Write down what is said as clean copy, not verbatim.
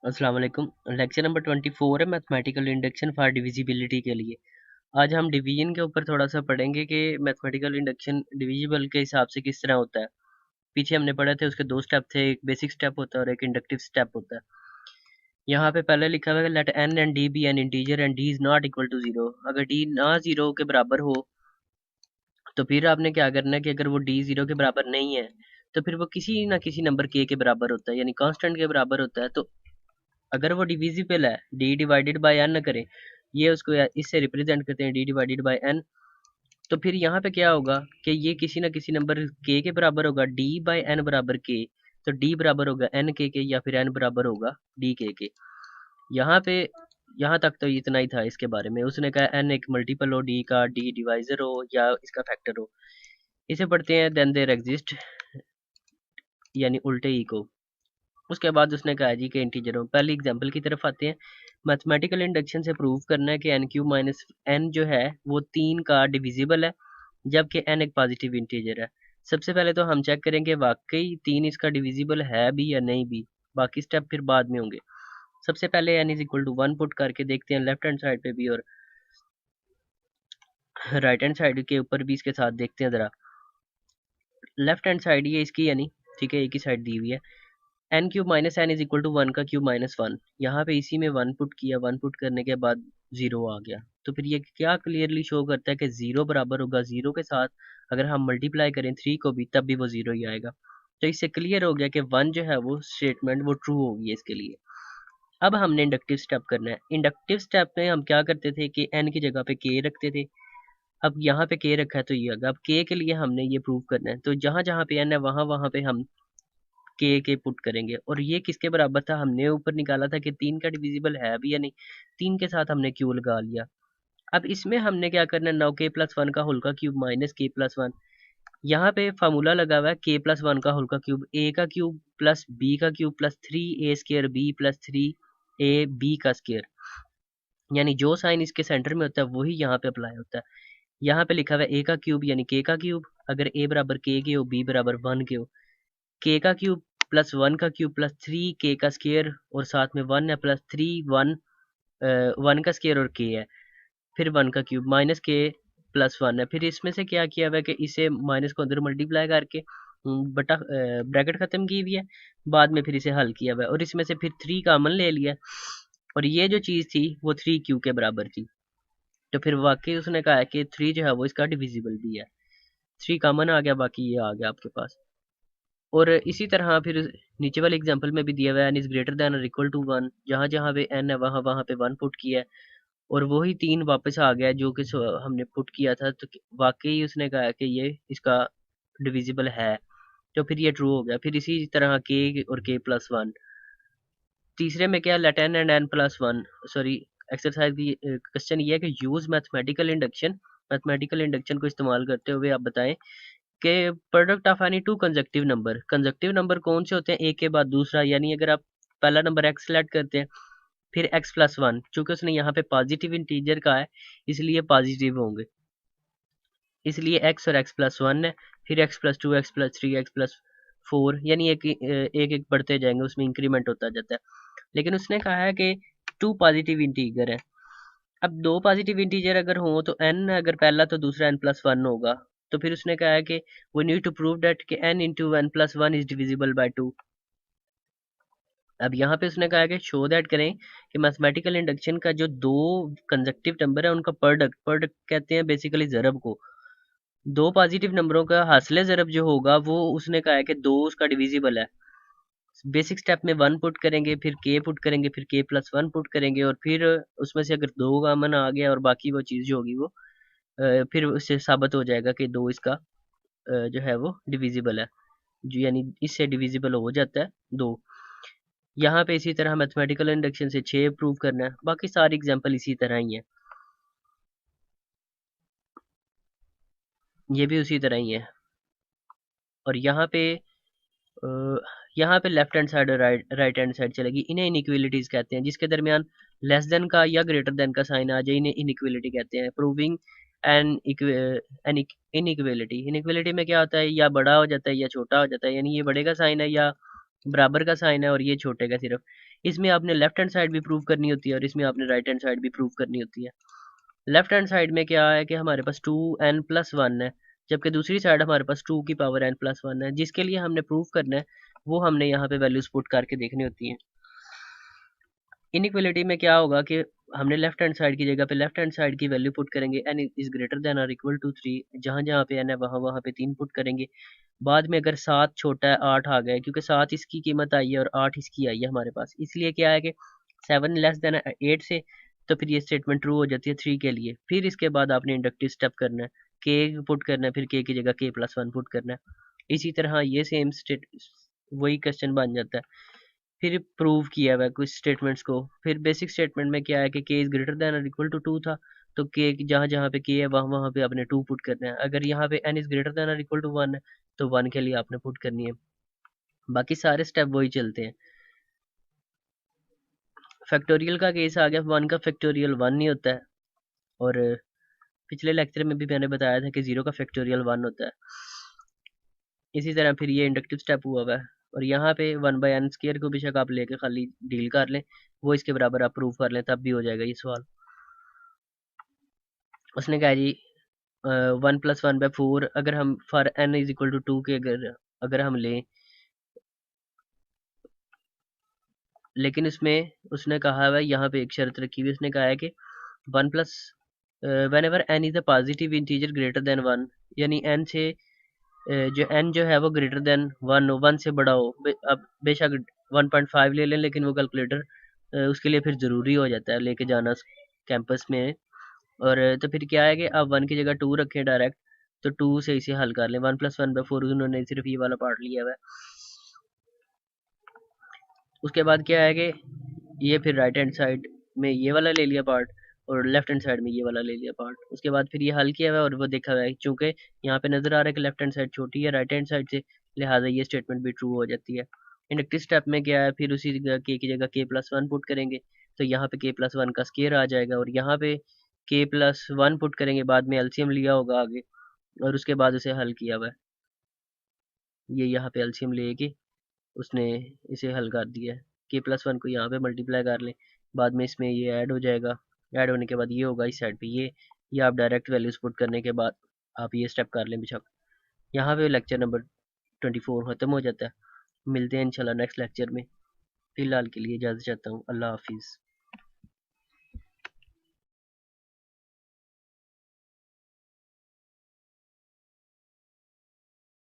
अस्सलाम वालेकुम। Lecture number 24 है मैथमेटिकल इंडक्शन फॉर डिविजिबिलिटी के लिए। आज हम डिवीजन के ऊपर थोड़ा सा पढ़ेंगे कि मैथमेटिकल इंडक्शन डिविजिबल के हिसाब से किस तरह होता है। पीछे हमने पढ़ा थे, उसके दो स्टेप थे, एक बेसिक स्टेप होता है और एक इंडक्टिव स्टेप होता है। यहाँ पे पहले लिखा हुआ है let n and d be an integer and d is not equal to zero. अगर डी ना जीरो के बराबर हो तो फिर आपने क्या करना है कि अगर वो डी जीरो के बराबर नहीं है तो फिर वो किसी ना किसी नंबर के बराबर होता है, यानी कांस्टेंट के बराबर होता है। तो अगर वो डिविजिबल है, डी डिवाइडेड बाय एन न करें, ये उसको इससे रिप्रेजेंट करते हैं डी डिवाइडेड बाय एन। तो फिर यहाँ पे क्या होगा कि ये किसी ना किसी नंबर के बराबर होगा, डी बाय एन बराबर के। तो डी बराबर होगा एन के या फिर एन बराबर होगा डी के। यहाँ पे यहाँ तक तो इतना ही था इसके बारे में। उसने कहा एन एक मल्टीपल हो डी का, डी डिवाइजर हो या इसका फैक्टर हो। इसे पढ़ते हैं देन देयर एग्जिस्ट, यानी उल्टे ई को। उसके बाद उसने कहा जी कि इंटीजरों, पहली एग्जांपल की तरफ आते हैं। मैथमेटिकल इंडक्शन से प्रूव करना है कि एन क्यू माइनस एन जो है वो 3 का डिविजिबल है, जबकि एन एक पॉजिटिव इंटीजर है। सबसे पहले तो हम चेक करेंगे वाकई 3 इसका डिविजिबल है भी या नहीं भी, बाकी स्टेप फिर बाद में होंगे। सबसे पहले n is equal to 1 put करके देखते हैं लेफ्ट हैंड साइड पे भी और राइट हैंड साइड के ऊपर भी इसके साथ देखते हैं ज़रा। लेफ्ट हैंड साइड ये इसकी, यानी ठीक है, एक ही साइड दी हुई है। N cube minus n is equal to 1 का क्यूब माइनस 1। यहाँ पे इसी में 1 पुट किया, 1 पुट करने के बाद 0 आ गया। तो फिर ये क्या क्लियरली शो करता है कि 0 बराबर होगा 0 के साथ अगर हम मल्टीप्लाई करें 3 को भी, तब भी वो 0 ही आएगा। तो इससे क्लियर हो गया कि 1 जो है वो स्टेटमेंट वो ट्रू होगी इसके लिए। अब हमने इंडक्टिव स्टेप करना है। इंडक्टिव स्टेप में हम क्या करते थे कि एन की जगह पे के रखते थे। अब यहाँ पे के रखा है तो ये आएगा। अब के लिए हमने ये प्रूव करना है, तो जहाँ जहाँ पे एन है वहाँ वहाँ पे हम के पुट करेंगे। और ये किसके बराबर था, हमने ऊपर निकाला था कि 3 का डिविजिबल है भी या नहीं। 3 के साथ हमने क्यू लगा लिया। अब इसमें हमने क्या करना है, 9 के प्लस 1 का होल का क्यूब माइनस के प्लस 1। यहाँ पे फार्मूला लगा हुआ है के प्लस 1 का होल का क्यूब ए का क्यूब प्लस बी का cube plus 3 a square b plus 3 a b का स्केयर। यानी जो साइन इसके सेंटर में होता है वही यहाँ पे अप्लाई होता है। यहाँ पे लिखा हुआ है ए का क्यूब यानी के का क्यूब, अगर ए बराबर के हो, बी बराबर 1 के हो। के का क्यूब प्लस 1 का क्यूब प्लस 3 के का स्केयर और साथ में 1 है प्लस 3 1 1 का स्केयर और के है, फिर 1 का क्यूब माइनस के प्लस 1 है। फिर इसमें से क्या किया हुआ है कि इसे माइनस को अंदर मल्टीप्लाई करके बटा ब्रैकेट खत्म की हुई है, बाद में फिर इसे हल किया हुआ है और इसमें से फिर 3 कामन ले लिया। और ये जो चीज़ थी वो 3 क्यू के बराबर थी। तो फिर वाकई उसने कहा है कि 3 जो है वो इसका डिविजिबल भी है। 3 कामन आ गया, बाकी ये आ गया आपके पास। और इसी तरह फिर नीचे वाले एग्जांपल में भी दिया हुआ है एन इज ग्रेटर देन और इक्वल टू 1। जहाँ जहाँ पे एन है वहाँ वहाँ पे 1 पुट किया है और वही 3 वापस आ गया जो कि हमने पुट किया था। तो वाकई उसने कहा है कि ये इसका डिविजिबल है, तो फिर ये ट्रू हो गया। फिर इसी तरह के और के प्लस 1। तीसरे में क्या, let n and n plus 1, sorry, exercise की क्वेश्चन ये है कि यूज मैथमेटिकल इंडक्शन को इस्तेमाल करते हुए आप बताएं कि product of any two conjunctive number कौन से होते हैं एक के बाद दूसरा। यानी अगर आप पहला नंबर एक्स सेलेक्ट करते हैं फिर एक्स प्लस 1, चूंकि उसने यहाँ पे पॉजिटिव इंटीजर का है इसलिए पॉजिटिव होंगे, इसलिए एक्स और एक्स प्लस 1 है। फिर x plus 2 x plus 3 x plus 4, यानी एक एक एक बढ़ते जाएंगे, उसमें इंक्रीमेंट होता जाता है। लेकिन उसने कहा है कि 2 पॉजिटिव इंटीजर है। अब 2 पॉजिटिव इंटीजर अगर हो तो n अगर पहला तो दूसरा n प्लस 1 होगा। तो फिर उसने कहा है कि we need to prove that कि n into n plus 1 is divisible by 2। अब यहाँ पे उसने कहा है कि शो दैट करें कि मैथमेटिकल इंडक्शन का जो दो कंजक्टिव नंबर है उनका प्रोडक्ट कहते हैं बेसिकली ज़रब को। दो पॉजिटिव नंबरों का हासिल ज़रब जो होगा वो उसने कहा है कि 2 उसका डिविजिबल है। बेसिक स्टेप में 1 पुट करेंगे, फिर के पुट करेंगे, फिर के प्लस 1 पुट करेंगे और फिर उसमें से अगर 2 कॉमन आ गया और बाकी वो चीज़ जो होगी वो फिर उससे साबित हो जाएगा कि 2 इसका जो है वो डिविजिबल है, जो यानी इससे डिविजिबल हो जाता है 2। यहाँ पे इसी तरह मैथमेटिकल इंडक्शन से 6 प्रूव करना है, बाकी सारी एग्जांपल इसी तरह ही है, ये भी उसी तरह ही है। और यहाँ पे लेफ्ट हैंड साइड और राइट हैंड साइड चलेगी। इन्हें इनइक्वलिटीज कहते हैं, जिसके दरमियान लेस देन का या ग्रेटर देन का साइन आ जाए इन्हें इनइक्वलिटी कहते हैं। Proving an an inequality, inequality में क्या होता है, या बड़ा हो जाता है या छोटा हो जाता है, यानी ये बड़े का साइन है या बराबर का साइन है और ये छोटे का सिर्फ। इसमें आपने लेफ्ट हैंड साइड भी प्रूव करनी होती है और इसमें आपने राइट हैंड साइड भी प्रूव करनी होती है। लेफ्ट हैंड साइड में क्या है कि हमारे पास 2n+1 है, जबकि दूसरी साइड हमारे पास 2 की पावर n+1 है, जिसके लिए हमने प्रूव करना है वो हमने यहाँ पे वैल्यूज पुट करके देखनी होती है। इनइक्वलिटी में क्या होगा कि हमने लेफ्ट हैंड साइड की जगह पे लेफ्ट हैंड साइड की वैल्यू पुट करेंगे, n इज ग्रेटर देन और इक्वल टू 3, जहाँ जहाँ पे n है वहाँ वहाँ पे 3 पुट करेंगे। बाद में अगर 7 छोटा है 8 आ गया, क्योंकि 7 इसकी कीमत आई है और 8 इसकी आई है हमारे पास, इसलिए क्या है कि 7 लेस देन 8 से, तो फिर ये स्टेटमेंट ट्रू हो जाती है 3 के लिए। फिर इसके बाद आपने इंडक्टिव स्टेप करना है, k पुट करना है, फिर k की जगह k+1 पुट करना है। इसी तरह ये सेम स्टेट वही क्वेश्चन बन जाता है। फिर प्रूव किया हुआ है कुछ स्टेटमेंट्स को। फिर बेसिक स्टेटमेंट में क्या है कि k इज ग्रेटर देन और इक्वल टू 2 था, तो k जहाँ जहाँ पे k है वहाँ वहाँ पे आपने 2 पुट करना है। अगर यहाँ पे n इज ग्रेटर देन और इक्वल टू 1 है तो 1 के लिए आपने पुट करनी है। बाकी सारे स्टेप वही चलते हैं। फैक्टोरियल का केस आ गया, 1 का फैक्टोरियल 1 नहीं होता है, और पिछले लेक्चर में भी मैंने बताया था कि 0 का फैक्टोरियल 1 होता है। इसी तरह फिर ये इंडक्टिव स्टेप हुआ है, और यहाँ पे 1/n² को बेशक आप लेके खाली डील कर लें, वो इसके बराबर आप प्रूव कर लें, तब भी हो जाएगा ये सवाल। उसने कहा जी 1+1/4, अगर हम for n is equal to 2 के अगर हम लें, लेकिन इसमें उसने कहा है यहाँ पे एक शर्त रखी हुई, उसने कहा है कि 1 plus when ever n is a positive integer greater than 1, यानी n से जो n जो है वो ग्रेटर देन 1 से बड़ा हो। अब बेशक 1.5 ले लें, लेकिन वो कैलकुलेटर उसके लिए फिर ज़रूरी हो जाता है लेके जाना कैंपस में। और तो फिर क्या है कि आप 1 की जगह 2 रखें डायरेक्ट, तो 2 से इसे हल कर लें। 1+1/4 उन्होंने सिर्फ ये वाला पार्ट लिया हुआ है। उसके बाद क्या है कि ये फिर राइट हैंड साइड में ये वाला ले लिया पार्ट, और लेफ्ट हैंड साइड में ये वाला ले लिया पार्ट। उसके बाद फिर ये हल किया हुआ है और वो देखा हुआ है, चूंकि यहाँ पे नज़र आ रहा है कि लेफ्ट हैंड साइड छोटी है राइट हैंड साइड से, लिहाजा ये स्टेटमेंट भी ट्रू हो जाती है। इंडक्टिव स्टेप में क्या है, फिर उसी जगह के की जगह k+1 पुट करेंगे, तो यहाँ पे k+1 का स्केयर आ जाएगा, और यहाँ पे k+1 पुट करेंगे, बाद में एलसीएम लिया होगा आगे, और उसके बाद उसे हल किया हुआ है। ये यहाँ पे एलसीएम लेके उसने इसे हल कर दिया है। k+1 को यहाँ पे मल्टीप्लाई कर लें, बाद में इसमें ये ऐड हो जाएगा, ऐड होने के बाद ये होगा इस साइड पे ये आप डायरेक्ट वैल्यूज पुट करने के बाद आप ये स्टेप कर लें बेशक। यहाँ पे लेक्चर नंबर 24 ख़त्म हो जाता है। मिलते हैं इंशाल्लाह नेक्स्ट लेक्चर में। फ़िलहाल के लिए इजाज़त चाहता हूँ। अल्लाह हाफिज़।